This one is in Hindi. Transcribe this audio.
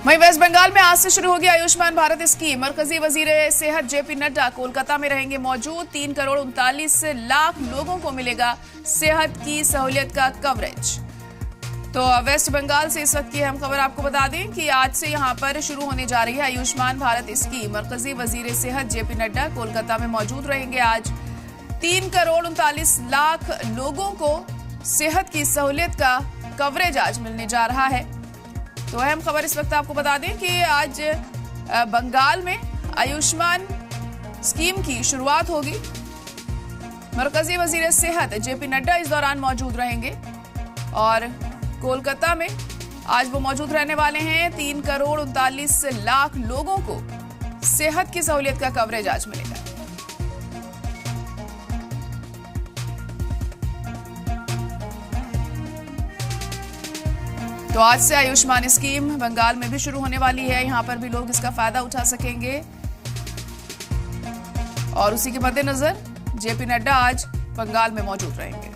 वहीं वेस्ट बंगाल में आज से शुरू होगी आयुष्मान भारत स्कीम। मरकजी वजीर सेहत जेपी नड्डा कोलकाता में रहेंगे मौजूद। 3 करोड़ 39 लाख लोगों को मिलेगा सेहत की सहूलियत का कवरेज। तो वेस्ट बंगाल से इस वक्त की अहम खबर आपको बता दें कि आज से यहां पर शुरू होने जा रही है आयुष्मान भारत स्कीम। मरकजी वजीर सेहत जेपी नड्डा कोलकाता में मौजूद रहेंगे। आज 3 करोड़ 39 लाख लोगों को सेहत की सहूलियत का कवरेज आज मिलने जा रहा है। तो अहम खबर इस वक्त आपको बता दें कि आज बंगाल में आयुष्मान स्कीम की शुरुआत होगी। मरकजी वजीर सेहत जेपी नड्डा इस दौरान मौजूद रहेंगे और कोलकाता में आज वो मौजूद रहने वाले हैं। 3 करोड़ 39 लाख लोगों को सेहत की सहूलियत का कवरेज आज मिलेगा। तो आज से आयुष्मान स्कीम बंगाल में भी शुरू होने वाली है। यहां पर भी लोग इसका फायदा उठा सकेंगे और उसी के मद्देनजर जेपी नड्डा आज बंगाल में मौजूद रहेंगे।